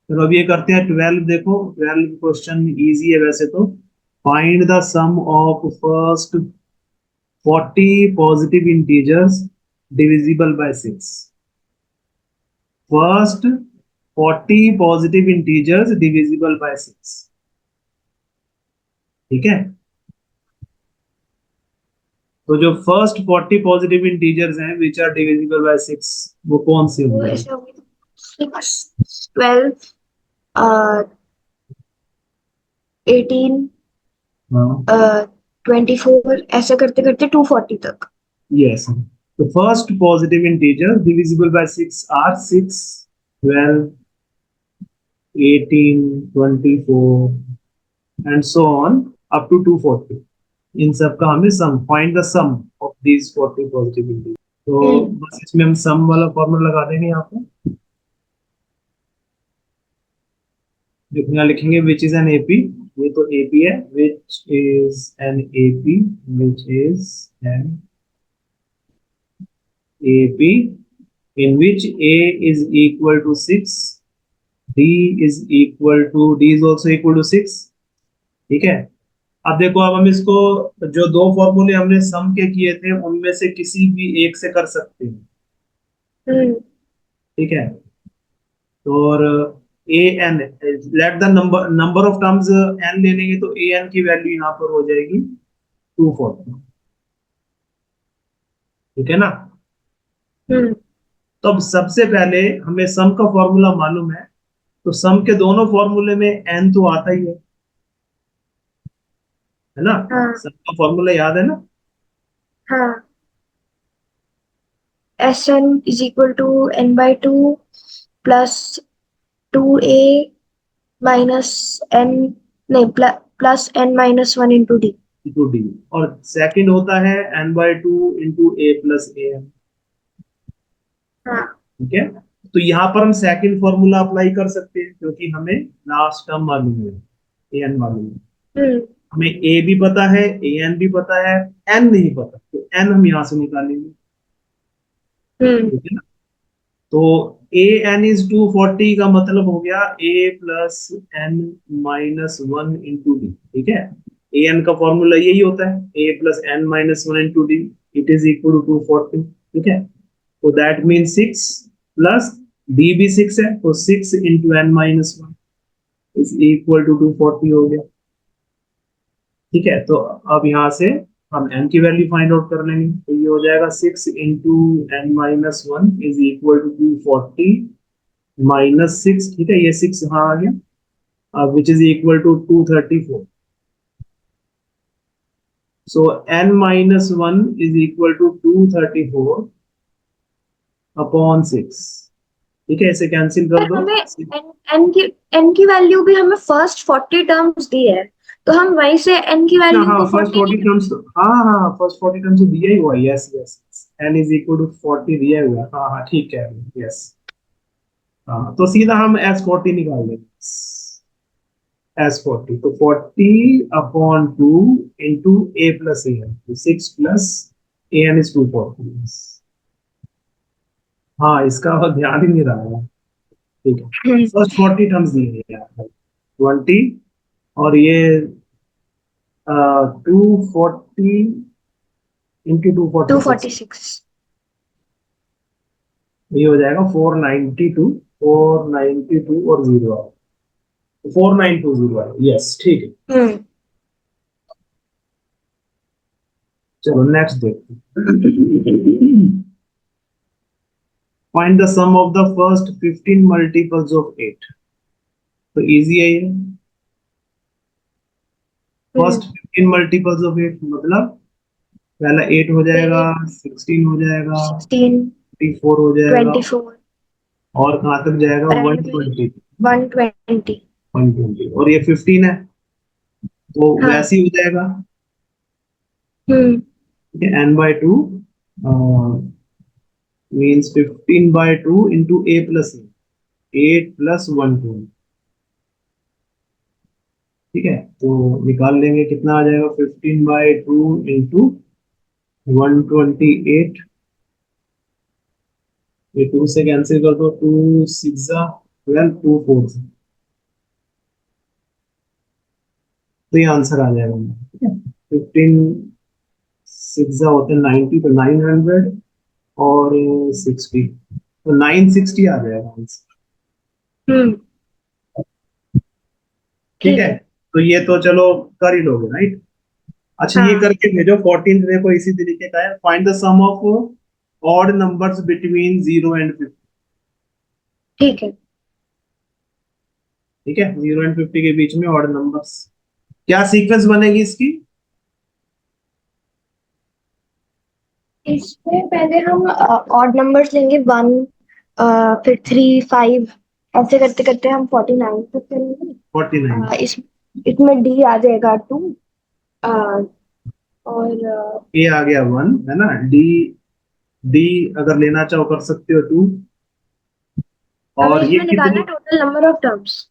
चलो अब ये करते हैं 12। देखो 12 क्वेश्चन इजी है वैसे तो। Find the sum of first 40 positive integers divisible by 6। First 40 positive integers divisible by 6। ठीक है, तो जो फर्स्ट 40 पॉजिटिव इंटीजर्स हैं विच आर डिविजिबल बाय 6, वो कौन से वो होंगे? ऐसे होगी 12, 18, हाँ, 24, ऐसे करते करते 240 तक। yes. The first positive integers divisible by 6 are 6, 12, 18, 24 and so on up to 240. इन सब का हमें sum, find the sum of these 40 positive integer. तो हम्म बस इसमें हम सम वाला फॉर्मूला लगा देंगे यहाँ पे। यहाँ लिखेंगे विच इज एन एपी। ये तो एपी है, which is an AP, which is an AP in which a is equal to 6, d is equal to d is also equal to 6। ठीक है, अब देखो, अब हम इसको, जो दो फॉर्मूले हमने सम के किए थे उनमें से किसी भी एक से कर सकते हैं। हम्म ठीक है, तो और a n, let the number number of terms n ले लेंगे तो ए एन की वैल्यू यहाँ पर हो जाएगी 240। ठीक है ना। हम्म तो अब सबसे पहले हमें सम का फॉर्मूला मालूम है, तो सम के दोनों फॉर्मूले में एन तो आता ही है ना। हाँ सम का फॉर्मूला याद है ना। हाँ, SN is equal to n/2 plus 2a minus n, नहीं, plus n-1 × d। Into D, और सेकंड होता है n/2 into A plus A N. हाँ ठीक है, तो यहाँ पर हम सेकंड फॉर्मूला अप्लाई कर सकते हैं क्योंकि हमें लास्ट टर्म मालूम है, ए एन मालूम है। हम्म हमें ए भी पता है, ए एन भी पता है, एन नहीं पता, तो एन हम यहाँ से निकालेंगे। हम्म ठीक है ना। तो ए एन इज 240 का मतलब हो गया a plus n minus one into d. ठीक है, ए एन का फॉर्मूला यही होता है, a plus n minus one into d, it is equal to 240। ठीक है, तो दैट मीन 6 प्लस डी भी 6 है, तो 6 into N minus one is equal to 240 हो गया। ठीक है, तो अब यहाँ से हम n की वैल्यू फाइंड आउट कर लेंगे, तो ये हो जाएगा 6 into N minus one is equal to 240 minus 6। ठीक है, ये 6 यहाँ आ गया, which is equal to 234। So n minus one is equal to 234 upon 6। ठीक है, इसे कैंसिल कर पर दो। हमें n की वैल्यू भी हमें फर्स्ट 40 टर्म्स दी है, तो हम वहीं से n की अच्छा, वैल्यू हाँ, को फर्स्ट 40 नहीं 40 टर्म्स तो, हाँ हाँ, फर्स्ट 40 टर्म्स तो दिया ही हुआ है, yes yes. n is equal to 40 दिया हुआ है, हाँ हाँ, ठीक है, यस। हाँ, तो सीधा हम S40 निकाल देंगे। S40 तो 40 upon 2 into A plus A N, तो 6 प्लस ए एन इज 240। हाँ, इसका और ध्यान ही नहीं रहा है। ठीक है, है। फर्स्ट 40 टर्म्स दिए हैं यार, 20, और ये 240 इंटू 246, 246। ये हो जाएगा 492, 492 और जीरो, 4920 है, यस ठीक है। हम्म चलो नेक्स्ट देखते हैं। Find the sum of the first 15 multiples of 8। तो इजी है ये। फर्स्ट 15 मल्टीपल्स ऑफ 8 मतलब पहला 8 हो जाएगा, 8, 16 हो जाएगा, 16, 24 हो जाएगा, 24 और कहाँ तक जाएगा, एंड 120। 120। 120, और ये 15 है तो हाँ। वैसे ही हो जाएगा। हम्म n by 2 means 15 by 2 into a plus 8 plus 120। ठीक है, तो निकाल लेंगे, कितना आ जाएगा, 15 बाई 2 इंटू 128। ये 2 से कैंसिल कर दो, 2 6 12, 2 4। तो ये आंसर आ जाएगा, ठीक है। 15 सिक्स होते हैं 90, तो 900 और 60, तो 960 आ जाएगा आंसर। हम्म। ठीक ठीक है, है। तो ये तो चलो कर ही लोगे, राइट। अच्छा ये हाँ। करके भेजो। 14 देखो इसी तरीके का है, find the sum of odd numbers between 0 and 50। ठीक है। ठीक है, 0 एंड 50 के बीच में ऑड नंबर्स, क्या सीक्वेंस बनेगी इसकी? इसमें पहले हम ऑड नंबर्स लेंगे, 1, फिर 3, 5, ऐसे करते करते हम 49 तक करेंगे। 49। इस इसमें डी आ जाएगा 2, और ए आ गया 1, है ना। डी, डी अगर लेना चाहो कर सकते हो 2। हमें और ये इसमें निकालना कितनी, है टोटल नंबर ऑफ टर्म्स।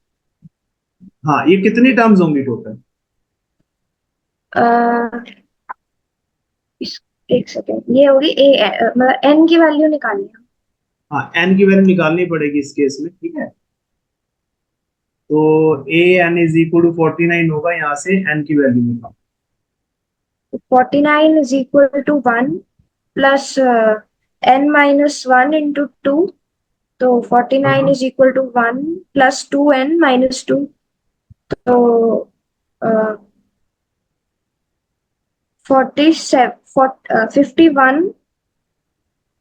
हाँ ये कितनी टर्म्स होंगी टोटल? इस एक सेकेंड, ये होगी ए, मतलब एन की वैल्यू निकालनी है। हाँ एन की वैल्यू निकालनी पड़ेगी इस केस में, ठीक है। तो A N is equal to 49 होगा, यहाँ से एन की वैल्यू निकाल। 49 is equal to 1 plus n-1 into 2। तो 49 हाँ is equal to 1 plus 2n-2। तो 51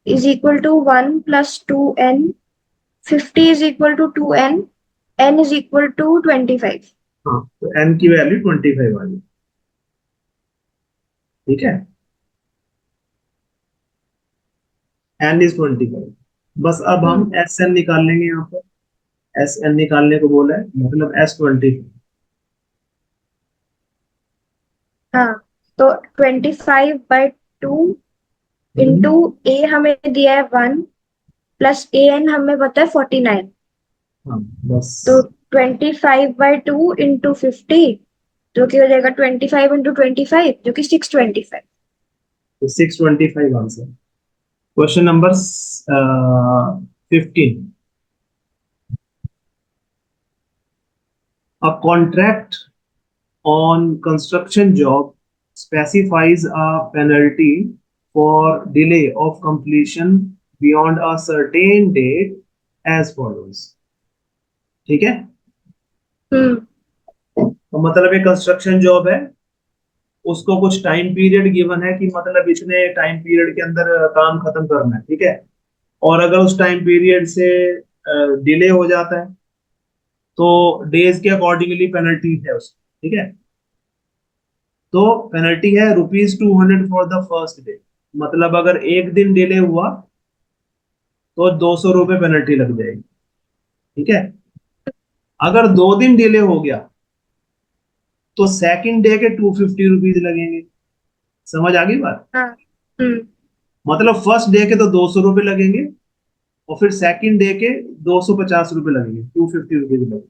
is equal to 1 plus 2n, 50 is equal to 2n, n is equal to 25। हाँ, तो एन की वैल्यू 25 आ गई, ठीक है। N is 25। बस अब हम हम्म। एस एन निकाल लेंगे यहाँ पर। एस एन निकालने को बोला है, मतलब S20। हाँ, तो 25/2 इंटू ए हमें दिया है 1 प्लस ए एन हमें पता है 49। हाँ बस। तो 25/2 इंटू 50, जो कि हो जाएगा 25 इंटू 25, जो कि 625। तो 625 answer. Question number 15। A contract on construction job specifies a penalty for delay of completion beyond a certain date as follows। ठीक है, हम्म। तो मतलब एक कंस्ट्रक्शन जॉब है, उसको कुछ टाइम पीरियड गिवन है कि मतलब इतने टाइम पीरियड के अंदर काम खत्म करना है, ठीक है। और अगर उस टाइम पीरियड से डिले हो जाता है तो डेज के अकॉर्डिंगली पेनल्टी है उसकी, ठीक है। तो पेनल्टी है ₹200 फॉर द फर्स्ट डे। मतलब अगर एक दिन डिले हुआ तो ₹200 पेनल्टी लग जाएगी, ठीक है। अगर 2 दिन डिले हो गया तो सेकंड डे के ₹250 लगेंगे। समझ आ गई बात? हाँ। हम्म। मतलब फर्स्ट डे के तो ₹200 लगेंगे, और फिर सेकंड डे के ₹250 लगेंगे, ₹250 लगेंगे।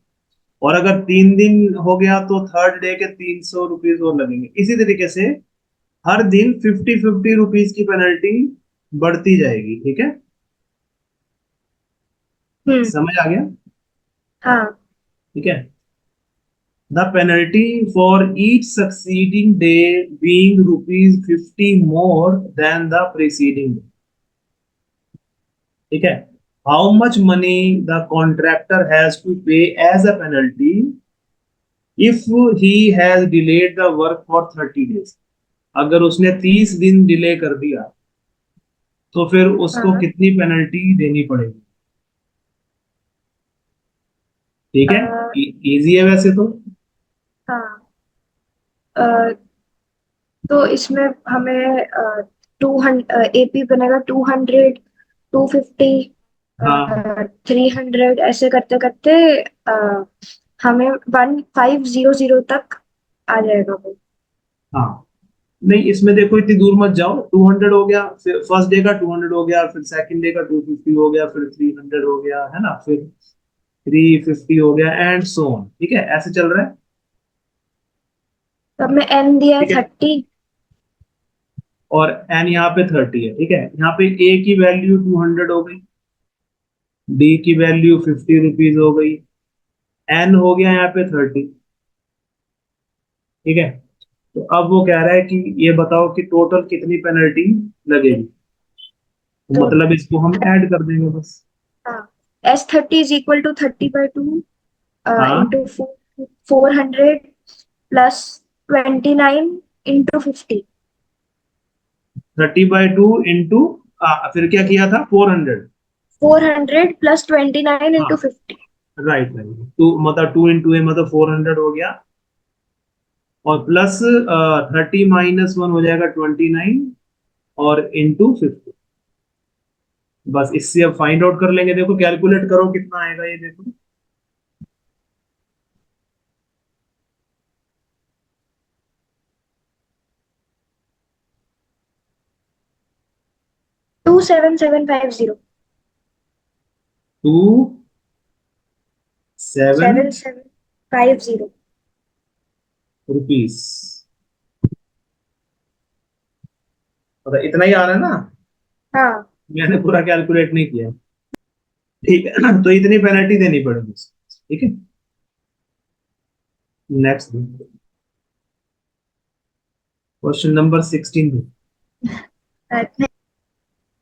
और अगर 3 दिन हो गया तो थर्ड डे के ₹300 और लगेंगे। इसी तरीके से हर दिन 50-50 रुपीज की पेनल्टी बढ़ती जाएगी, ठीक है। हम्म। समझ आ गया? हाँ। ठीक है। The penalty for each succeeding day being ₹50 more than the preceding day, ठीक है। How much money the contractor has to pay as a penalty if he has delayed the work for 30 days. अगर उसने 30 दिन delay कर दिया तो फिर उसको हाँ। कितनी पेनल्टी देनी पड़ेगी? ठीक है, अ, इजी है वैसे तो। हाँ। अ, तो इसमें हमें 200 एपी बनेगा, 200, 250, हाँ 300, ऐसे करते करते अ, हमें 1500 तक आ जाएगा वो। हाँ, नहीं इसमें देखो इतनी दूर मत जाओ। 200 हो गया, फिर फर्स्ट डे का 200 हो गया, फिर सेकंड डे का 250 हो गया, फिर 300 हो गया, है ना, फिर 350 हो गया, एंड सो ऑन, ठीक है, ऐसे चल रहा है। तो हमें एन दिया है ठीक है, 30। और एन यहाँ पे 30 है, ठीक है। यहाँ पे ए की वैल्यू 200 हो गई, डी की वैल्यू ₹50 हो गई, एन हो गया यहाँ पे 30, ठीक है। तो अब वो कह रहा है कि ये बताओ कि टोटल कितनी पेनल्टी लगेगी, तो तो मतलब इसको हम ऐड कर देंगे बस। हाँ, S30 इज इक्वल टू 30/2 हाँ, इंटू 400 प्लस 29 इंटू 50। 30/2 इंटू, फिर क्या किया था, 400। 400 प्लस 29 हाँ, इंटू 50। राइट राइट, टू मतलब 2 into a मतलब 400 हो गया, और प्लस 30 - 1 हो जाएगा 29, और इंटू 50। बस इससे अब फाइंड आउट कर लेंगे। देखो कैलकुलेट करो कितना आएगा ये, देखो। 27750। To seven 7750। रुपीज मतलब इतना ही आ रहा है ना, हाँ। मैंने पूरा कैलकुलेट नहीं किया। ठीक है, तो इतनी पेनल्टी देनी पड़ेगी, ठीक है। Next question number 16।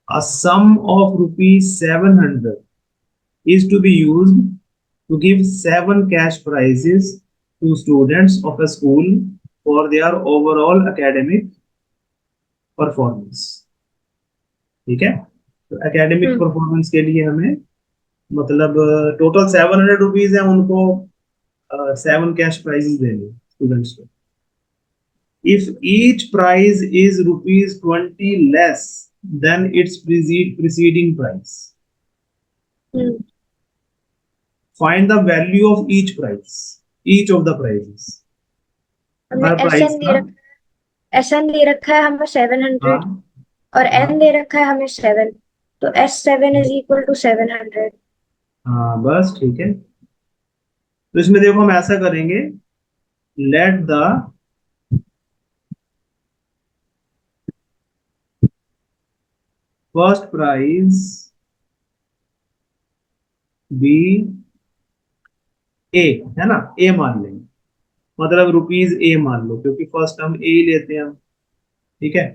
A sum of rupees 700 is to be used to give 7 cash prizes to students of a school for their overall academic performance। ठीक है, तो एकेडमिक हम्म। परफॉर्मेंस के लिए हमें, मतलब टोटल 700 रुपीज है उनको, 7 कैश प्राइजेस देने स्टूडेंट्स को। If each prize is rupees 20 less than its preceding price, hmm. find the value of each of the prizes। हमें हर एस प्राइस एन दे का, रखा है, SN दे रखा है हमें 700, हाँ और हाँ N दे रखा है हमें 7। तो S7 इज इक्वल टू 700। हाँ, बस ठीक है। तो इसमें देखो हम ऐसा करेंगे, let the first prize be a, है ना, ए मान लेंगे, मतलब रुपीज ए मान लो, क्योंकि फर्स्ट हम ए ही लेते हैं हम। ठीक है,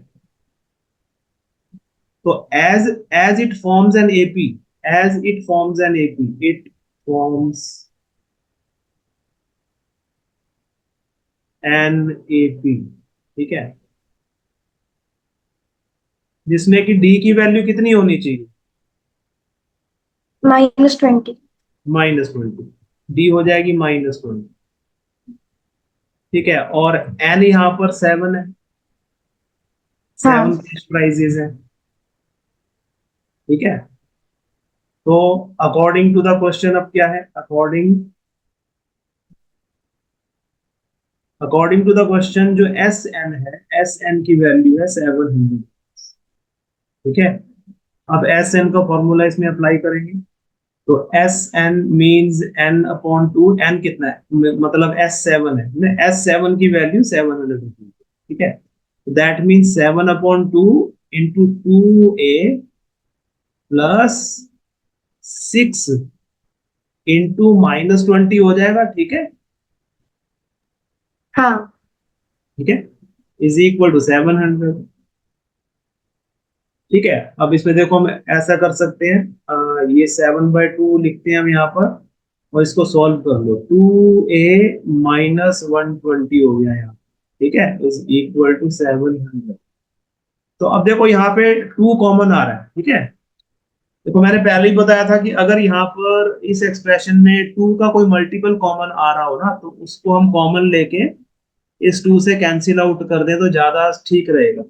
तो as it forms an AP, as it forms an AP, it forms an AP, ठीक है, जिसमें कि डी की वैल्यू कितनी होनी चाहिए, -20। -20। डी हो जाएगी -20। ठीक है, और एन यहाँ पर 7 है, हाँ। 7 प्राइजेस है। ठीक है, तो अकॉर्डिंग टू द क्वेश्चन अब क्या है, अकॉर्डिंग टू द क्वेश्चन जो एस एन है, एस एन की वैल्यू है 700। ठीक है, अब एस एन का फॉर्मूला इसमें अप्लाई करेंगे। तो S N means N upon two, N कितना है, मतलब एस 7 है, एस 7 की वैल्यू 700 रुपीज। ठीक है, that means 7/2 into 2a plus 6 into -20 हो जाएगा। ठीक है, हाँ। ठीक है, इज इक्वल टू 700। ठीक है, अब इसमें देखो हम ऐसा कर सकते हैं, ये 7/2 लिखते हैं हम यहाँ पर, और इसको सॉल्व कर लो, 2a - 120 हो गया यहाँ। ठीक है, इज इक्वल टू 700। तो अब देखो यहाँ पे 2 कॉमन आ रहा है। ठीक है, देखो मैंने पहले ही बताया था कि अगर यहाँ पर इस एक्सप्रेशन में 2 का कोई मल्टीपल कॉमन आ रहा हो ना, तो उसको हम कॉमन लेके इस 2 से कैंसिल आउट कर दें तो ज्यादा ठीक रहेगा,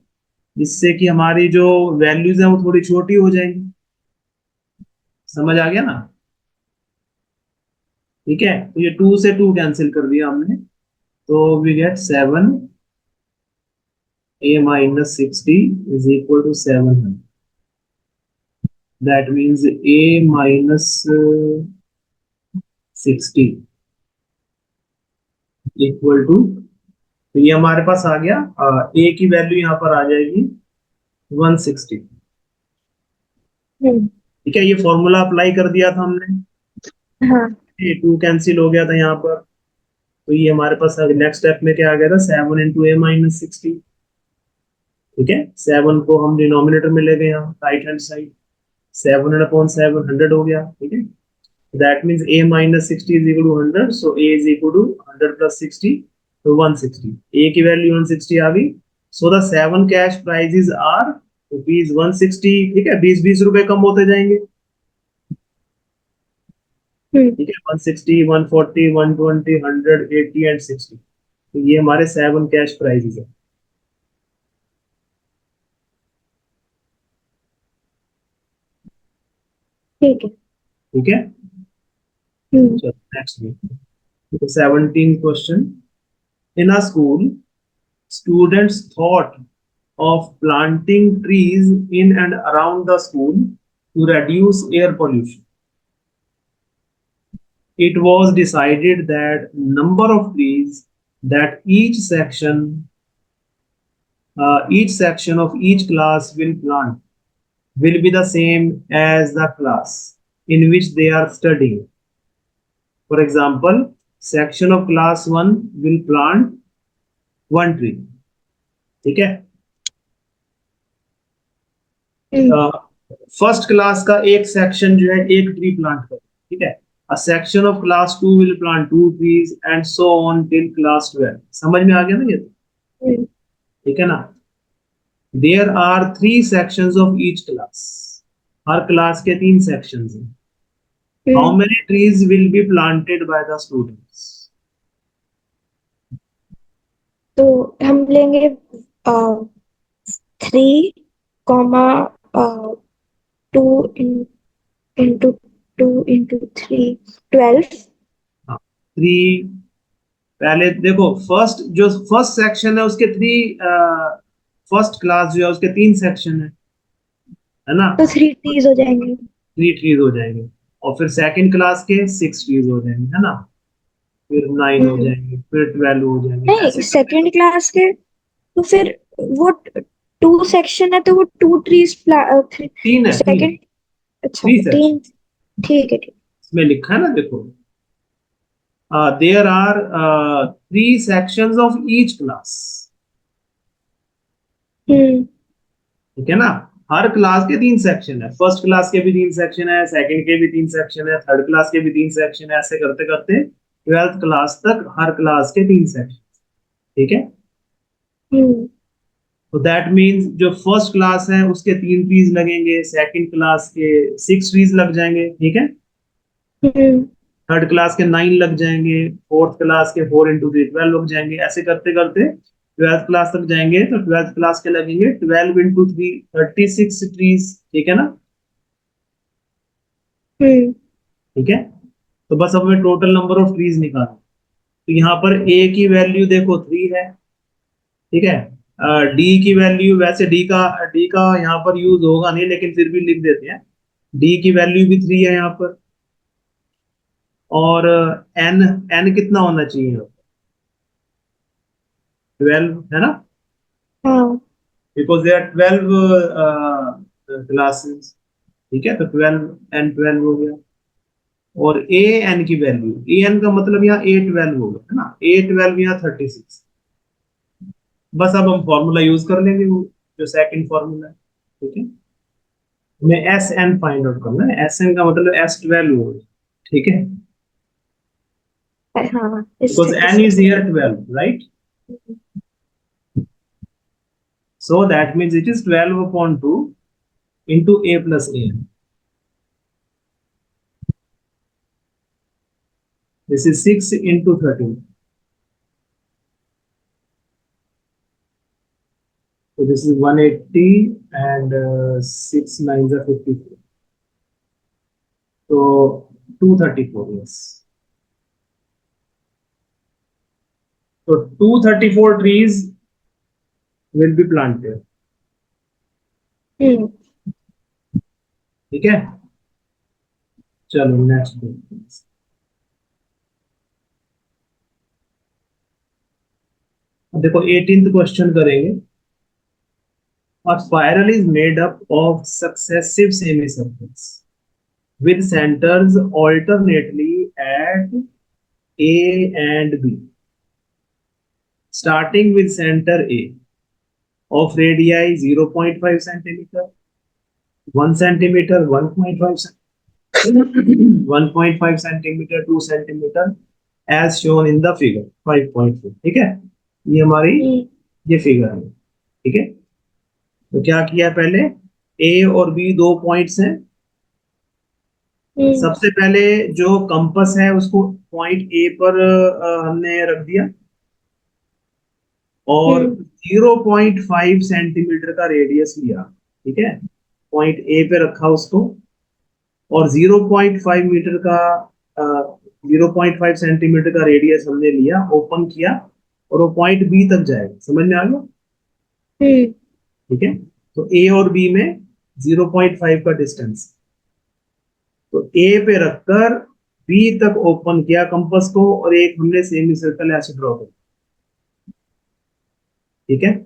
जिससे कि हमारी जो वैल्यूज है वो थोड़ी छोटी हो जाएंगी। समझ आ गया ना। ठीक है, तो ये 2 से 2 कैंसिल कर दिया हमने, तो we get 7a - 60 is equal to 700। That means a - 60 equal to, तो ये हमारे पास आ गया, ए की वैल्यू यहाँ पर आ जाएगी 160। हम्म। ठीक है, ये फॉर्मूला अप्लाई कर दिया था हमने, हाँ। ये 2 कैंसिल हो गया था यहाँ पर, तो ये हमारे पास नेक्स्ट स्टेप में क्या आ गया था, 7 इंटू ए माइनस 60। ठीक है, 7 को हम डिनोमिनेटर में ले गए यहाँ राइट हैंड साइड, 700/7 100 हो गया। ठीक है, that means a minus 60 is equal to 100, so a is equal to 100 plus 60, तो 160। a की वैल्यू 160 आ गई। so the 7 cash prizes are rupees 160। ठीक है, 20-20 रुपए कम होते जाएंगे। ठीक है, 160, 140, 120, 100, 80 एंड 60। तो ये हमारे 7 कैश प्राइजेस है। ठीक है। ठीक है, चलो नेक्स्ट में 17 question. In a school students thought of planting trees in and around the school to reduce air pollution. It was decided that number of trees that each section of each class will plant will be the same as the class in which they are studying. For example, section of class 1 will plant 1 tree. ठीक है, first class का एक section जो है एक tree plant करे। ठीक है, a section of class 2 will plant 2 trees and so on till class 12। समझ में आ गया ना ये तो? ठीक है ना, there are 3 sections of each class. हर क्लास के 3 सेक्शंस हैं। How many trees will be planted by the students? तो हम लेंगे 3, 2 into 2 into 3, 12। 3 पहले देखो, फर्स्ट सेक्शन है उसके 3, फर्स्ट क्लास जो है उसके 3 सेक्शन है ना, तो 3 ट्रीज हो जाएंगे। 3 ट्रीज हो जाएंगे। और फिर सेकंड क्लास के 6 ट्रीज हो जाएंगे, है ना, फिर 9 हो जाएंगे, फिर 12 हो जाएंगे, नहीं, ऐसे सेकंड क्लास के तो फिर वो 2 सेक्शन है तो वो 2 ट्रीज 3 है, 3 सेकंड। अच्छा 3 सेक्शन 3। ठीक है, ठीक। इसमें लिखा है ना, देखो, there are 3 sections of each class. ठीक है ना, हर क्लास के 3 सेक्शन है, फर्स्ट क्लास के भी 3 सेक्शन है, सेकंड के भी 3 सेक्शन है, थर्ड क्लास के भी 3 सेक्शन है, ऐसे करते करते 12th क्लास तक हर क्लास के 3 सेक्शन। ठीक है, तो दैट मीन्स जो फर्स्ट क्लास है उसके 3 ट्रीज लगेंगे, सेकंड क्लास के 6 ट्रीज लग जाएंगे। ठीक है, थर्ड क्लास के 9 लग जाएंगे, फोर्थ क्लास के 4 इंटू 3 12 लग जाएंगे। ऐसे करते करते 12th क्लास तक जाएंगे तो 12th क्लास के लगेंगे 12 इंटू 3 36 ट्रीज। ठीक है ना, ठीक है, तो बस अब हमें टोटल नंबर ऑफ ट्रीज निकालना। तो यहाँ पर ए की वैल्यू देखो 3 है। ठीक है, डी की वैल्यू, वैसे डी का यहाँ पर यूज होगा नहीं, लेकिन फिर भी लिख देते हैं, डी की वैल्यू भी 3 है यहाँ पर। और एन एन कितना होना चाहिए, 12 है ना, बिकॉज दे आर 12 क्लासेस। ठीक है, तो 12 एन 12 हो गया। और ए एन की वैल्यू, ए एन का मतलब यहाँ ए 12 हो गया, है ना, ए 12 यहाँ 36। बस अब हम फॉर्मूला यूज कर लेंगे, वो जो सेकंड फॉर्मूला है। ठीक है, हमें एस एन फाइंड आउट करना है, एस एन का मतलब एस 12 हो गया। ठीक है, हाँ, because n is here 12, right? So that means it is 12/2 into a plus an. This is 6 into 13. So this is 180 and 6 9s are 54. So 234, yes. So 234 trees will be planted. ठीक है, चलो next देखते हैं। देखो 18th question करेंगे। A spiral is made up of successive semicircles with centers alternately at A and B. starting with center A of radii 0.5 centimeter, 1 centimeter, 1.5 centimeter, 2 centimeter as shown in the figure 5.4. ठीक है, ये हमारी ये figure है. ठीक है, तो क्या किया पहले, ए और बी दो पॉइंट्स हैं. सबसे पहले जो कंपास है उसको पॉइंट ए पर हमने रख दिया और 0.5 सेंटीमीटर का रेडियस लिया. ठीक है, पॉइंट ए पे रखा उसको और 0.5 मीटर का 0.5 सेंटीमीटर का रेडियस हमने लिया, ओपन किया और वो पॉइंट बी तक जाएगा. समझ में आ गया? ठीक है, तो ए और बी में 0.5 का डिस्टेंस, तो ए पे रखकर बी तक ओपन किया कंपास को और एक हमने सेमी सर्कल ऐसे ड्रॉ कर. ठीक है,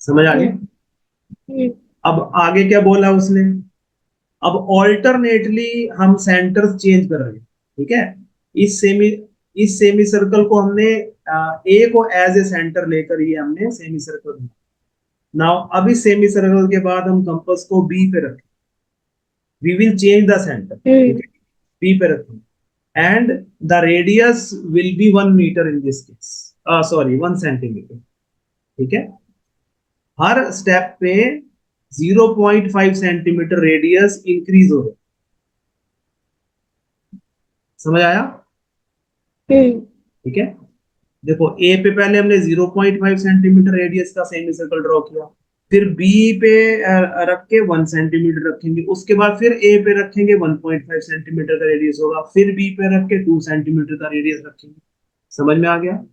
समझ आ गया? अब आगे क्या बोला उसने, अब ऑल्टरनेटली हम सेंटर्स चेंज कर रहे हैं. ठीक है, इस सेमी सर्कल को हमने ए को एज ए सेंटर लेकर ही हमने सेमी सर्कल. नाउ अब इस सेमी सर्कल के बाद हम कंपास को बी पे रखें. We will change the centre. B पे रखें and the radius will be 1 metre in this case, sorry 1 centimetre. ठीक है, हर स्टेप पे 0.5 सेंटीमीटर रेडियस इंक्रीज हो रहा है. समझ आया? ठीक है, देखो ए पे पहले हमने 0.5 सेंटीमीटर रेडियस का सेमी सर्कल ड्रॉ किया, फिर बी पे रख के 1 सेंटीमीटर रखेंगे, उसके बाद फिर ए पे रखेंगे 1.5 सेंटीमीटर का रेडियस होगा, फिर बी पे रख के 2 सेंटीमीटर का रेडियस रखेंगे. समझ में आ गया?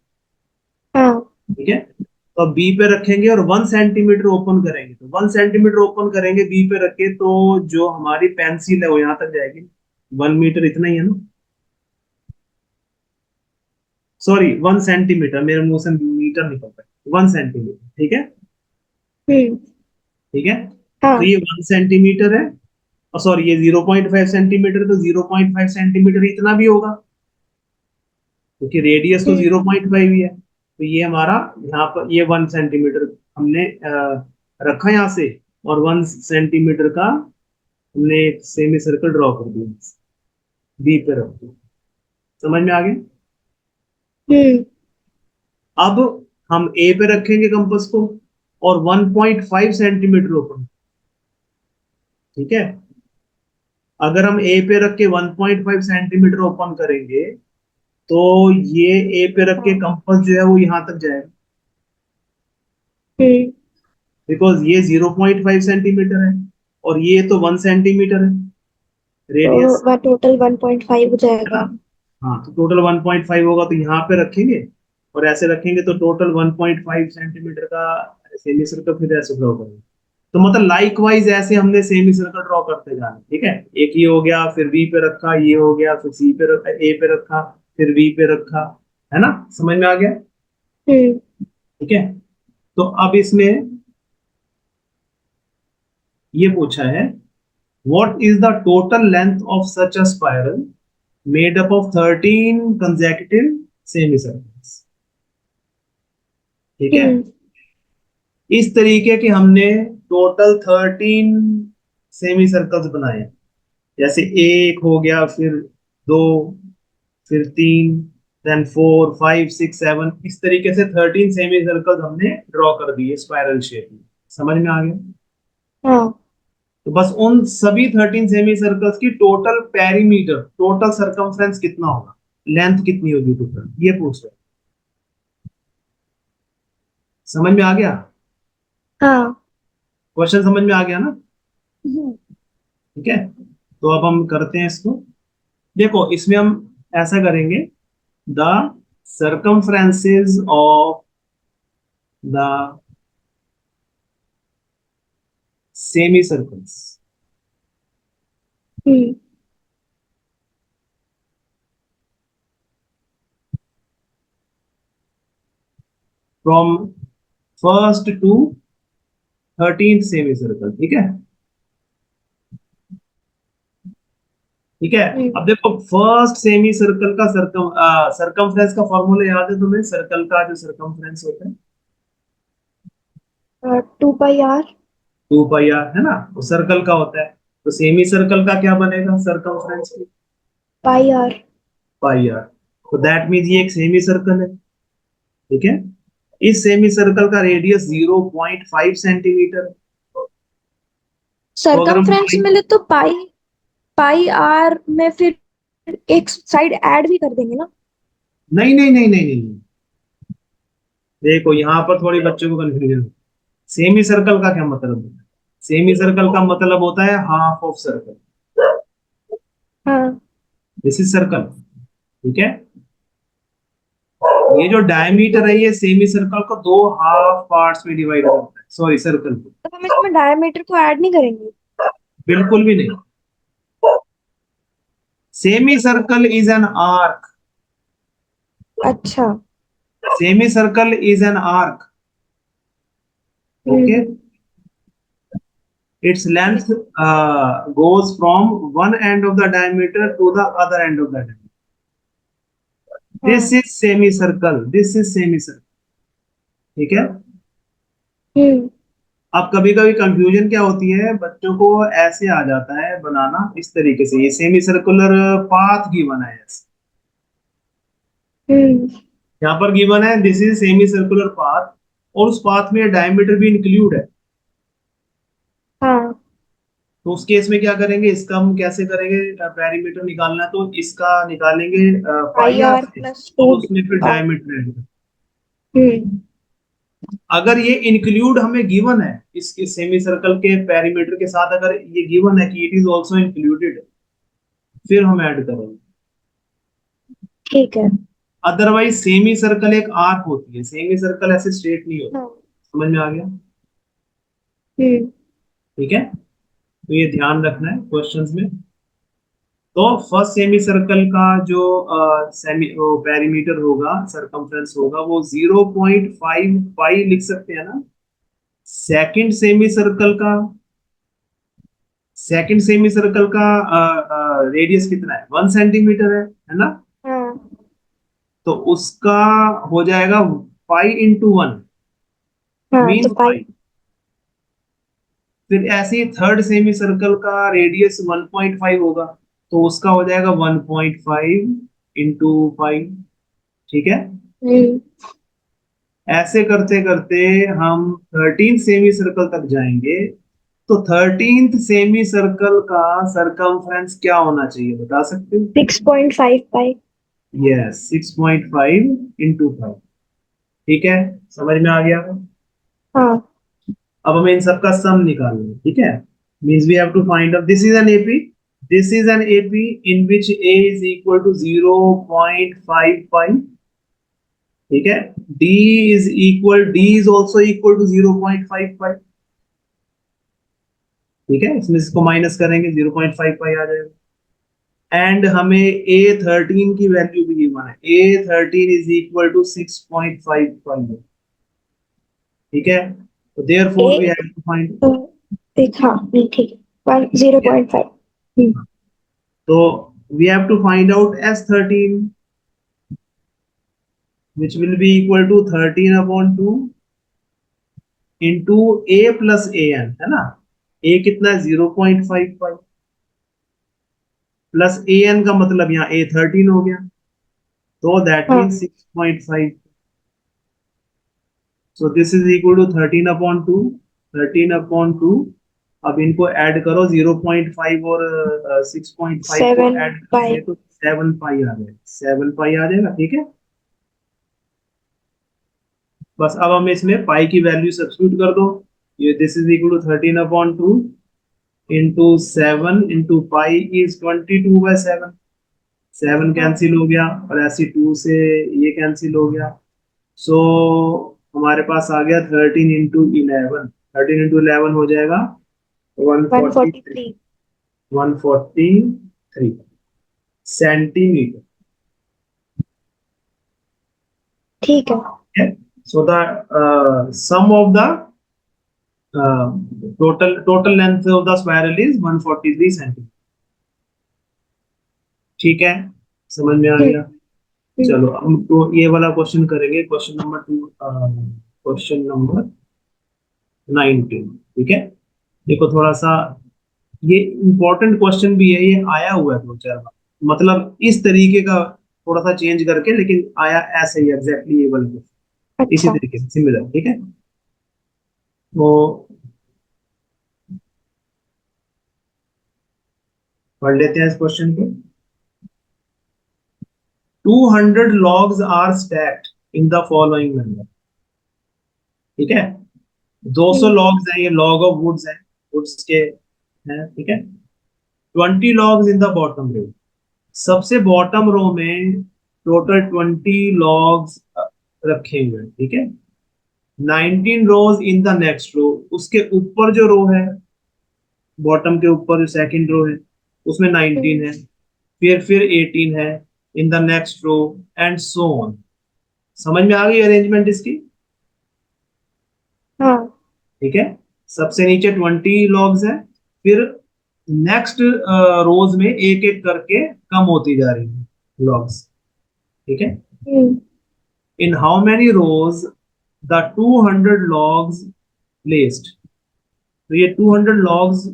ठीक है, तो अब बी पे रखेंगे और 1 सेंटीमीटर ओपन करेंगे, तो 1 सेंटीमीटर ओपन करेंगे बी पे रख के, तो जो हमारी पेंसिल है वो यहां तक जाएगी. 1 मीटर इतना ही है ना, सॉरी 1 सेंटीमीटर, मेरे मुंह से मीटर निकलता है, 1 सेंटीमीटर. ठीक है, ठीक है, तो ये 1 सेंटीमीटर है और सॉरी ये 0.5 सेंटीमीटर, तो 0.5 सेंटीमीटर इतना भी होगा क्योंकि रेडियस तो 0.5 ही है. तो ये हमारा यहाँ पर ये 1 सेंटीमीटर हमने रखा यहाँ से और 1 सेंटीमीटर का हमने एक सेमी सर्कल ड्रॉ कर दिया, बी पे रख दिया. समझ में आ गया? अब हम ए पे रखेंगे कंपास को और 1.5 सेंटीमीटर ओपन. ठीक है, अगर हम ए पे रख के 1.5 सेंटीमीटर ओपन करेंगे तो ये ए पे रख के कंपास जो है वो यहां तक जाएगा बिकॉज ये 0.5 सेंटीमीटर है और ये तो 1 सेंटीमीटर है रेडियस. तो टोटल 1.5 हो जाएगा. हाँ, तो टोटल 1.5 होगा, तो यहाँ पे रखेंगे और ऐसे रखेंगे तो टोटल 1.5 सेंटीमीटर का सेमी सर्कल फिर ऐसे ड्रॉ करेंगे. तो मतलब लाइक वाइज ऐसे हमने सेमी सर्कल ड्रॉ करते जाना. ठीक है, एक ये हो गया, फिर बी पे रखा, ये हो गया, फिर सी पे रखा, ए पे रखा, फिर बी पे रखा. है ना? समझ में आ गया? ठीक है, तो अब इसमें ये पूछा है what is the total length of such a spiral made up of 13 consecutive semi circles. ठीक है, इस तरीके के हमने टोटल 13 सेमी सर्कल्स बनाए. जैसे एक हो गया, फिर दो, फिर तीन, देन 4 5 6 7, इस तरीके से 13 सेमी सर्कल्स हमने ड्रॉ कर दिए स्पाइरल शेप में. समझ में आ गया? तो बस उन सभी 13 सेमी सर्कल्स की टोटल पेरीमीटर, टोटल सरकमफ्रेंस कितना होगा, लेंथ कितनी होगी टोटल, ये पूछ रहे. समझ में आ गया? क्वेश्चन समझ में आ गया ना? ठीक है, तो अब हम करते हैं इसको. देखो इसमें हम ऐसा करेंगे, the circumferences of the semicircles from first to 13th semicircle. ठीक है, ठीक है। अब देखो फर्स्ट सेमी सर्कल का सरकमफ्रेंस का फॉर्मूला याद है तुम्हें? सर्कल का जो सरकमफ्रेंस होता है 2πr। 2πr है ना, वो सर्कल का होता है। तो सेमी सर्कल का क्या बनेगा सरकमफ्रेंस की? πr। πr। तो दैट मीन्स ये एक सेमी सर्कल है, ठीक है। इस सेमी सर्कल का रेडियस 0.5 सेंटीमीटर। तो अगर हम सरकमफ्रेंस मिले तो पाई r में फिर एक साइड ऐड भी कर देंगे ना? नहीं नहीं नहीं नहीं नहीं, देखो यहाँ पर थोड़ी बच्चों को कंफ्यूजन। सेमी सर्कल का क्या मतलब होता है? सेमी सर्कल का मतलब होता है हाफ ऑफ सर्कल। हाँ। दिस इज सर्कल, ठीक है। ये जो डायमीटर है ये सेमी सर्कल को दो हाफ पार्ट्स में डिवाइड करता है, सॉरी सर्कल को। तो हम इसमें डायमीटर को ऐड नहीं करेंगे? बिल्कुल भी नहीं। Semi circle is an arc. अच्छा। Semi circle is an arc, okay. Hmm. Its length goes from one end of the diameter to the other end of the diameter. This हाँ। is semicircle. This is semicircle. ठीक है। हम्म। अब कभी कभी confusion क्या होती है बच्चों को, ऐसे आ जाता है बनाना इस तरीके से, ये सेमी सर्कुलर पाथ गिवन है ऐसे। हम्म। यहाँ पर गिवन है this is semi circular path, और उस पाथ में डायमीटर भी इंक्लूड है। हाँ। तो उस केस में क्या करेंगे, इसका हम कैसे करेंगे, पेरीमीटर निकालना है तो इसका निकालेंगे पाई पाई आर आर से, प्लस और टू उसमें फिर आर। Diameter add. हम्म। अगर ये इंक्लूड हमें गिवन है इस सेमी सर्कल के पेरीमीटर के साथ, अगर ये गिवन है कि इट इज आल्सो इंक्लूडेड, फिर हम ऐड करेंगे। ठीक है। अदरवाइज सेमी सर्कल एक आर्क होती है, सेमी सर्कल ऐसे स्ट्रेट नहीं होता। हाँ। समझ में आ गया? हम्म। ठीक है, तो ये ध्यान रखना है क्वेश्चंस में। तो फर्स्ट सेमी सर्कल का जो सेमी पेरीमीटर होगा, सरकमफ्रेंस होगा, वो 0.5 पाई लिख सकते हैं ना। सेकंड सेमी सर्कल का, सेकंड सेमी सर्कल का रेडियस कितना है, 1 सेंटीमीटर है ना। हाँ। तो उसका हो जाएगा पाई इंटू 1 हाँ तो मीन्स पाई। पाई। फिर ऐसे ही थर्ड सेमी सर्कल का रेडियस 1.5 होगा, तो उसका हो जाएगा 1.5 इंटू पाई, ठीक है। हम्म। ऐसे करते करते हम 13 सेमी सर्कल तक जाएंगे। तो 13th सेमी सर्कल का सरकमफ्रेंस क्या होना चाहिए, बता सकते हो? 6.5 पाई। यस, 6.5 इंटू 5, ठीक है। समझ में आ गया? हाँ। अब हमें इन सबका सम निकालना है, ठीक है। Means we have to find out this is an AP, this is an AP in which A is equal to 0.55, ठीक है। D is equal, D is also equal to 0.55, ठीक है। इसमें इसको माइनस करेंगे 0.55 आ जाएगा। एंड हमें A13 की वैल्यू भी गिवन है, A13 इज इक्वल टू 6.55, ठीक है। तो therefore we uh have to find. तो एक, हाँ नहीं ठीक है, 0.5। तो we have to find out S13, which will be equal to 13 upon 2 into A plus AN, है ना। A कितना है 0.55, प्लस AN का मतलब यहाँ A13 हो गया, तो दैट हाँ। Means 6.5। So this is equal to 13 upon 2, 13 upon 2। अब इनको ऐड करो, 0.5 और 6.5 को 7 ऐड पाई। करेंगे तो 7 पाई आ जाएगा, 7 पाई आ जाएगा, ठीक है। बस अब हम इसमें पाई की वैल्यू सब्स्टिट्यूट कर दो। ये this is equal to 13 upon 2 into 7 into pi is 22/7। 7 हाँ। कैंसिल हो गया और ऐसी 2 से ये कैंसिल हो गया। सो हमारे पास आ गया 13 इंटू 11, 13 इंटू 11 हो जाएगा 143, 143। 143 सेंटीमीटर, ठीक है। So the sum of the total length of the spiral is 143 centimeter. ठीक है, समझ में आ गया। चलो हम तो ये वाला क्वेश्चन करेंगे, क्वेश्चन नंबर 2, क्वेश्चन नंबर 19। ठीक है, देखो थोड़ा सा ये इम्पोर्टेंट क्वेश्चन भी है, ये आया हुआ है 2-4 बार, मतलब इस तरीके का थोड़ा सा चेंज करके, लेकिन आया ऐसे ही एग्जैक्टली ये वाला question, इसी अच्छा। तरीके से सिमिलर। ठीक है, तो पढ़ लेते हैं इस क्वेश्चन को। 200 logs are stacked in the following manner। ठीक है, 200 लॉग्स हैं, ये लॉग ऑफ वुड्स हैं, वुड्स के हैं। ठीक है, 20 logs in the bottom row, सबसे बॉटम रो में टोटल 20 लॉग्स रखे हुए हैं। ठीक है, 19 रोज इन द नेक्स्ट रो, उसके ऊपर जो रो है, बॉटम के ऊपर जो सेकंड रो है उसमें 19 है, फिर 18 है in the next row, and so on. समझ में आ गई अरेंजमेंट इसकी? हाँ। ठीक है, सबसे नीचे 20 लॉग्स है, फिर नेक्स्ट रोज में एक एक करके कम होती जा रही है लॉग्स। ठीक है, in how many rows the 200 logs placed, तो ये 200 लॉग्स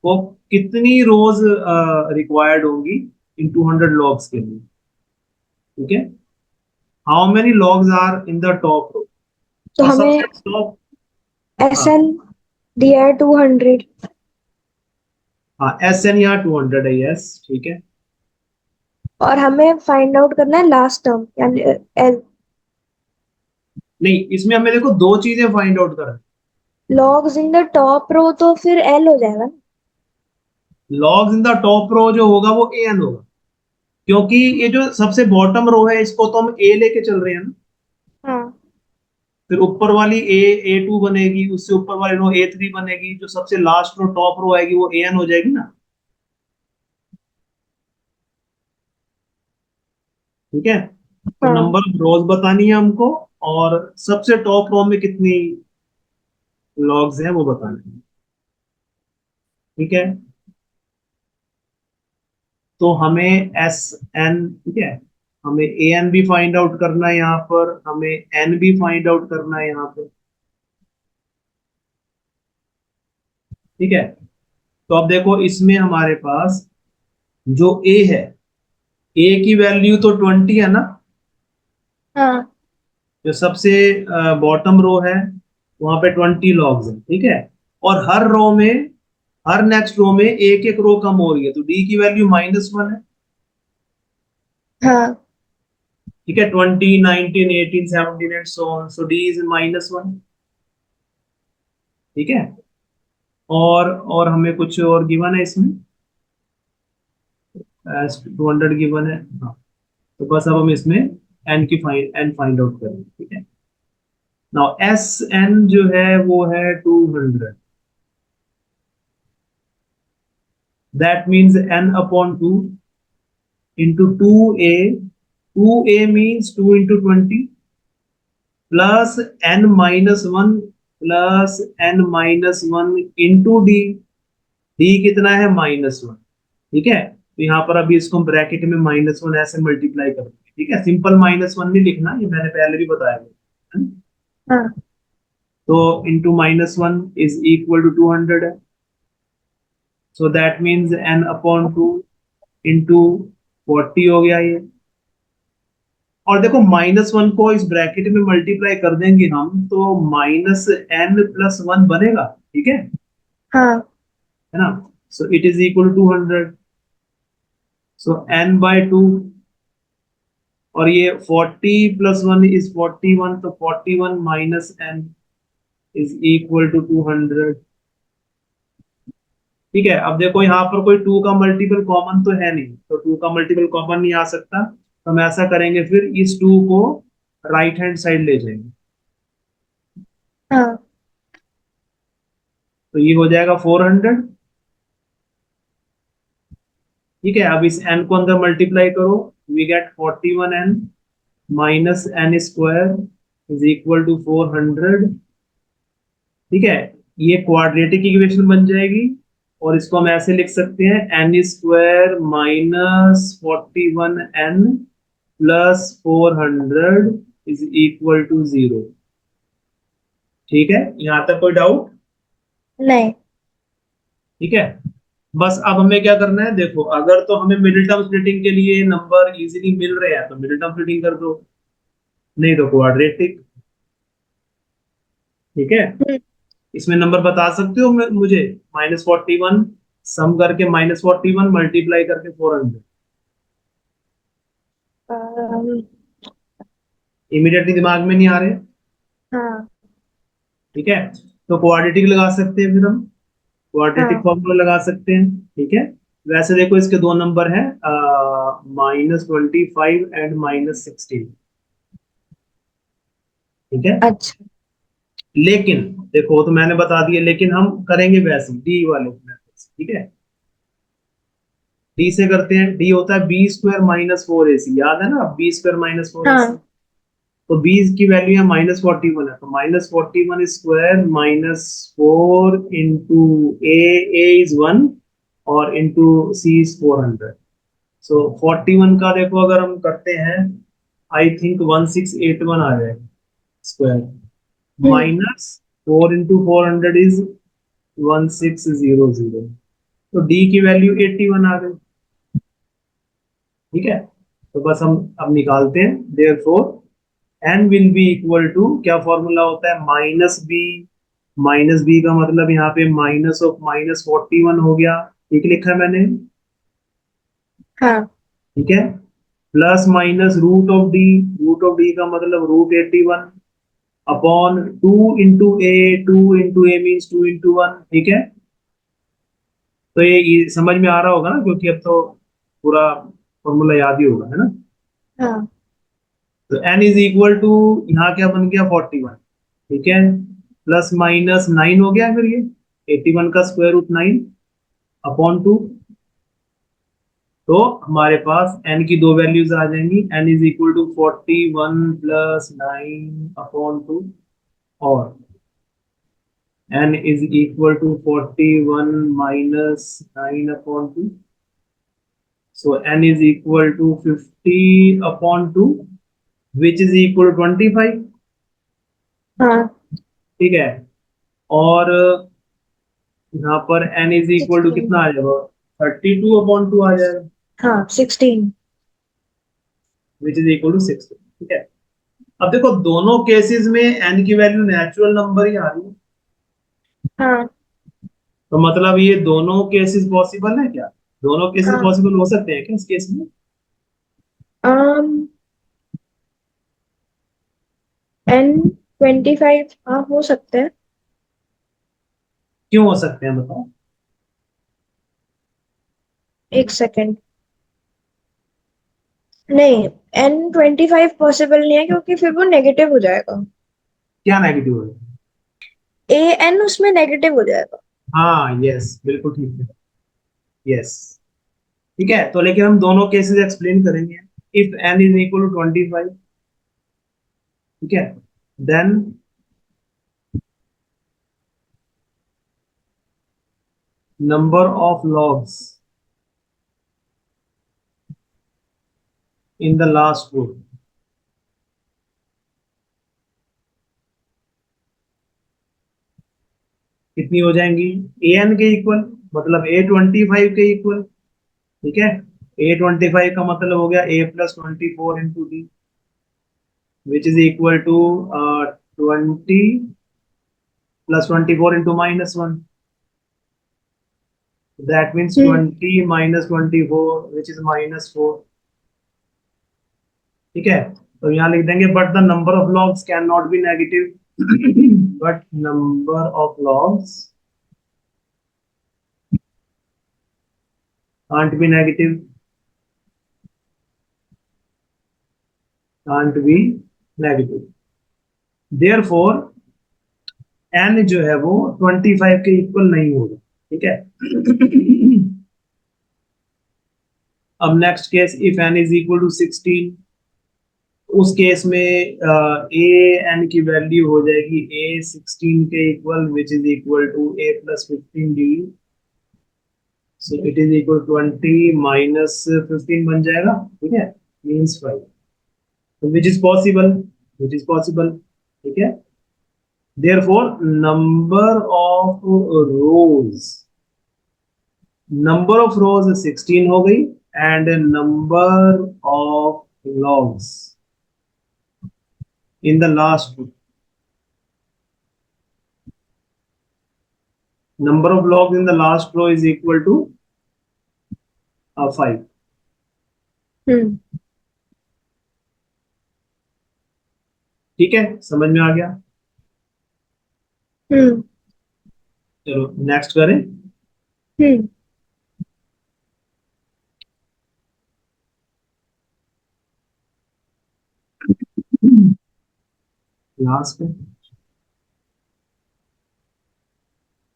को कितनी रोज रिक्वायर्ड होंगी इन 200 लॉग्स के लिए। ठीक है, how many logs are in the top row, तो और हमें सबसे टॉप। एस हाँ, एन दिया है 200, हाँ एस एन यहाँ 200 है, यस ठीक है। और हमें फाइंड आउट करना है लास्ट टर्म यानी एल। नहीं, इसमें हमें देखो दो चीजें फाइंड आउट करनी। Logs in the top row तो फिर एल हो जाएगा ना। Logs in the top row जो होगा वो ए एन होगा, क्योंकि ये जो सबसे बॉटम रो है इसको तो हम ए लेके चल रहे हैं ना। हाँ। फिर ऊपर वाली ए टू बनेगी, उससे ऊपर वाली रो ए थ्री बनेगी, जो सबसे लास्ट रो टॉप रो आएगी वो ए एन हो जाएगी ना। ठीक है, तो हाँ। नंबर ऑफ रोज बतानी है हमको, और सबसे टॉप रो में कितनी लॉग्स हैं वो बताना है। ठीक है, तो हमें एस एन, ठीक है, हमें ए एन भी फाइंड आउट करना है यहाँ पर, हमें एन भी फाइंड आउट करना है यहाँ पे। ठीक है, तो अब देखो इसमें हमारे पास जो ए है, ए की वैल्यू तो 20 है ना, हाँ। जो सबसे बॉटम रो है वहां पे 20 लॉग्स है। ठीक है, और हर रो में, हर नेक्स्ट रो में एक एक रो कम हो रही है, तो डी की वैल्यू -1 है। हाँ। ठीक है, 20, 19, 18, 17 and so on, so D is -1। ठीक है, और हमें कुछ और गिवन है इसमें, 200 गिवन है। हाँ, तो बस अब हम इसमें एन फाइंड आउट करेंगे। ठीक है, नाउ एस एन जो है वो है 200, that means n upon 2 into 2a, 2a means 2 into 20, plus n-1 plus n-1 into D, D कितना है -1। ठीक है, तो यहाँ पर अभी इसको ब्रैकेट में -1 ऐसे मल्टीप्लाई कर देंगे। ठीक है, सिंपल -1 नहीं लिखना, ये मैंने पहले भी बताया है। हाँ। तो इंटू -1 इज इक्वल टू 200 है, so that means n upon 2 into 40 हो गया ये। और देखो -1 को इस ब्रैकेट में मल्टीप्लाई कर देंगे हम, तो -n+1 बनेगा। ठीक हाँ। है ना, so it is equal to 200, so n/2, और ये 40 + 1 इज 41, तो 41 minus n is equal to 200। ठीक है, अब देखो यहाँ पर कोई 2 का मल्टीपल कॉमन तो है नहीं, तो 2 का मल्टीपल कॉमन नहीं आ सकता, तो हम ऐसा करेंगे, फिर इस 2 को राइट हैंड साइड ले जाएंगे, हाँ। तो ये हो जाएगा 400। ठीक है, अब इस n को अंदर मल्टीप्लाई करो, we get 41n minus n square is equal to 400। ठीक है, ये क्वाड्रेटिक इक्वेशन बन जाएगी, और इसको हम ऐसे लिख सकते हैं N square minus 41n plus 400 is equal to 0। ठीक है, यहां तक कोई डाउट? नहीं। ठीक है, बस अब हमें क्या करना है, देखो अगर तो हमें मिडिल टर्म स्प्लिटिंग के लिए नंबर इजीली मिल रहे हैं तो मिडिल टर्म स्प्लिटिंग कर दो, नहीं तो क्वाड्रेटिक। ठीक है, इसमें नंबर बता सकते हो मुझे? -41 सम करके -41 मल्टीप्लाई करके 400, अम्म, इमीडिएटली दिमाग में नहीं आ रहे? हाँ ठीक है, तो क्वाड्रेटिक लगा सकते हैं, फिर हम क्वाड्रेटिक हाँ। फॉर्मूला लगा सकते हैं। ठीक है, वैसे देखो इसके दो नंबर हैं, -25 एंड -16। ठीक है, अच्छा। लेकिन देखो तो मैंने बता दिया, लेकिन हम करेंगे वैसे डी वाले मेथड से। ठीक है, डी से करते हैं। डी होता है बी स्क्वायर -4ac, याद है ना, बी स्क्वायर -4ac। हाँ तो बी की वैल्यू है -41 है, तो -41 स्क्वायर -4 इंटू ए इज 1 और इंटू सी इज 400। सो 41 का देखो अगर हम करते हैं, आई थिंक 1681 आ जाएगा स्क्वायर, हम्म, -4 इंटू 400 इज 1600। तो डी की वैल्यू 81 आ गई। ठीक है, तो बस हम अब निकालते हैं, therefore N will be equal to, क्या फॉर्मूला होता है, -b। -b का मतलब यहाँ पे माइनस ऑफ -41 हो गया, ठीक लिखा है मैंने। हाँ ठीक है, plus minus root of D का मतलब √81 upon 2 into A means 2 into 1। ठीक है, तो ये समझ में आ रहा होगा ना, क्योंकि अब तो पूरा फॉर्मूला याद ही होगा, है ना। हाँ। तो n इज इक्वल टू, यहाँ क्या बन गया 41। ठीक है, प्लस माइनस 9 हो गया, फिर ये 81 का स्क्वायर रूट 9 अपॉन 2। तो हमारे पास n की दो वैल्यूज आ जाएंगी, n is equal to 41 plus 9 upon 2, और n is equal to 41 minus 9 upon 2। So n is equal to 50 upon 2 which is equal to 25। हाँ ठीक है, और यहाँ पर n इज इक्वल टू 16। कितना आ जाएगा, 32/2 आ जाएगा, हाँ 16। Which is equal to 6। ठीक है, अब देखो दोनों केसेस में n की वैल्यू नेचुरल नंबर ही आ रही है, हाँ तो मतलब ये दोनों केसेस पॉसिबल है क्या? दोनों केसेस हाँ। पॉसिबल हो सकते हैं क्या इस केस में? um N25, हाँ हो सकते हैं। क्यों हो सकते हैं बताओ? एक सेकेंड। नहीं, N25 पॉसिबल नहीं है क्योंकि फिर वो नेगेटिव हो जाएगा। क्या नेगेटिव है? AN उसमें नेगेटिव हो जाएगा। हाँ यस, बिल्कुल ठीक है, यस। ठीक है, तो लेकिन हम दोनों केसेस एक्सप्लेन करेंगे। If n is equal to 25, ठीक है, then number of logs in the last group कितनी हो जाएंगी, an के इक्वल, मतलब A25 के इक्वल। ठीक है, A25 का मतलब हो गया A+24 × D, which is equal to 20 + 24 × -1, that means hmm 20 - 24 which is -4। ठीक है, तो यहाँ लिख देंगे but the number of logs cannot be negative, but number of logs can't be negative, can't be negative, therefore n जो है वो 25 के इक्वल नहीं होगा। ठीक है, अब next case, if n is equal to 16, उस केस में ए एन की वैल्यू हो जाएगी A16 के equal, which is equal to A+15 D। So it is equal 20 minus 15 बन जाएगा, ठीक है, means 5, which is possible, which is possible, ठीक है। Therefore, number of rows 16 हो गई and number of logs in the last row. Number of logs in the last row is equal to 5. ठीक है, समझ में आ गया। चलो नेक्स्ट करें। Last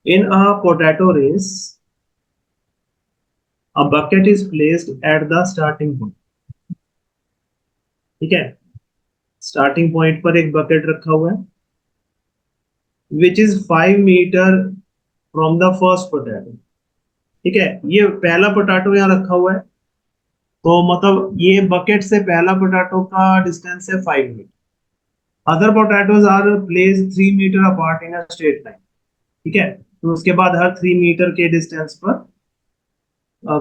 in a potato race a bucket is placed at the starting point, ठीक है, starting point पर एक बकेट रखा हुआ है which is 5 metre from the first potato, ठीक है। ये पहला पोटैटो यहाँ रखा हुआ है, तो मतलब ये बकेट से पहला पोटैटो का डिस्टेंस है 5 metre. Other potatoes are placed 3 metre apart in a straight line, ठीक है। तो उसके बाद हर 3 मीटर के डिस्टेंस पर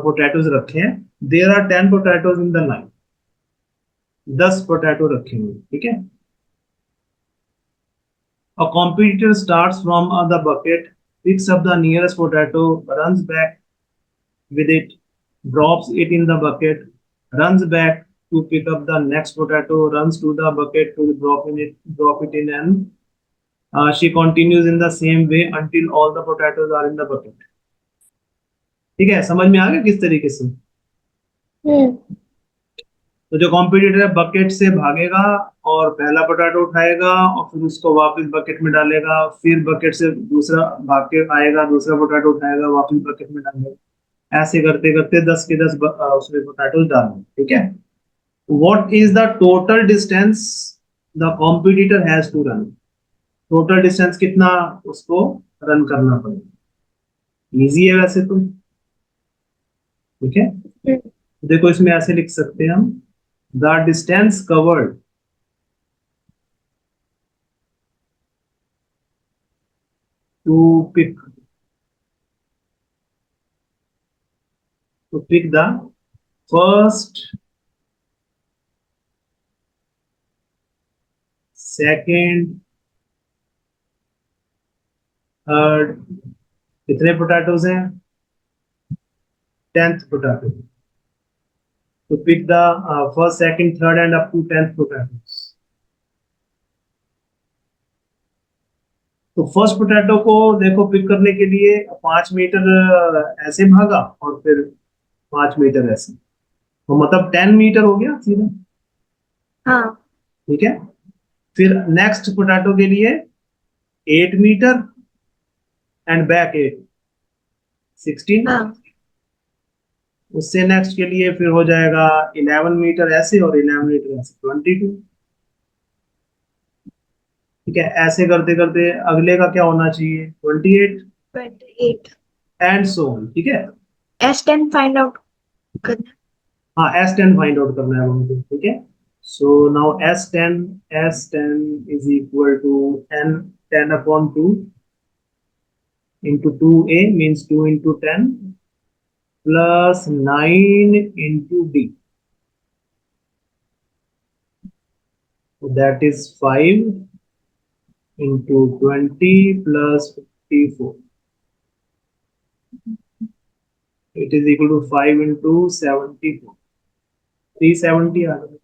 पोटैटोज रखे हैं। There are 10 potatoes in the line, 10 potato रखे हुए, ठीक है। A competitor starts from the bucket, picks up the nearest potato, runs back with it, drops it in the bucket, runs back to pick up the next potato, runs to the bucket to drop it in, and she continues in the same way until all the potatoes are in the bucket. ठीक है, समझ में आ गया किस तरीके से। तो जो कॉम्पिटिटर है बकेट से भागेगा और पहला पोटैटो उठाएगा और फिर उसको वापस बकेट में डालेगा, फिर बकेट से दूसरा भाग के आएगा, दूसरा पोटैटो उठाएगा, वापस बकेट में डालेगा, ऐसे करते करते 10 के 10 उसमें पोटैटो डालेंगे, ठीक है। What is the total distance the competitor has to run, total distance कितना उसको रन करना पड़ेगा। इजी है वैसे तो, ठीक है। देखो इसमें ऐसे लिख सकते हैं हम, the distance covered to pick the first, second, third, कितने पोटैटोज हैं, 10th potato, to pick the first, second, third and up to 10th potatoes. तो फर्स्ट पोटैटो को देखो पिक करने के लिए 5 मीटर ऐसे भागा और फिर 5 मीटर ऐसे, तो मतलब 10 मीटर हो गया सीधा, हाँ, ठीक है। फिर नेक्स्ट पोटैटो के लिए 8 मीटर एंड बैक 8, 16। हाँ, उससे नेक्स्ट के लिए फिर हो जाएगा 11 मीटर ऐसे और 11 मीटर ऐसे, 22, ठीक है। ऐसे करते करते अगले का क्या होना चाहिए, 28 एंड सो ऑन, ठीक है। S10 फाइंड आउट करना। हाँ, S10 फाइंड आउट करना है हमको, ठीक है। So now S10 is equal to n 10/2 into 2a means 2 into 10 plus 9 into d, so that is 5 into 20 plus 54, it is equal to 5 into 74, 370 आ गया।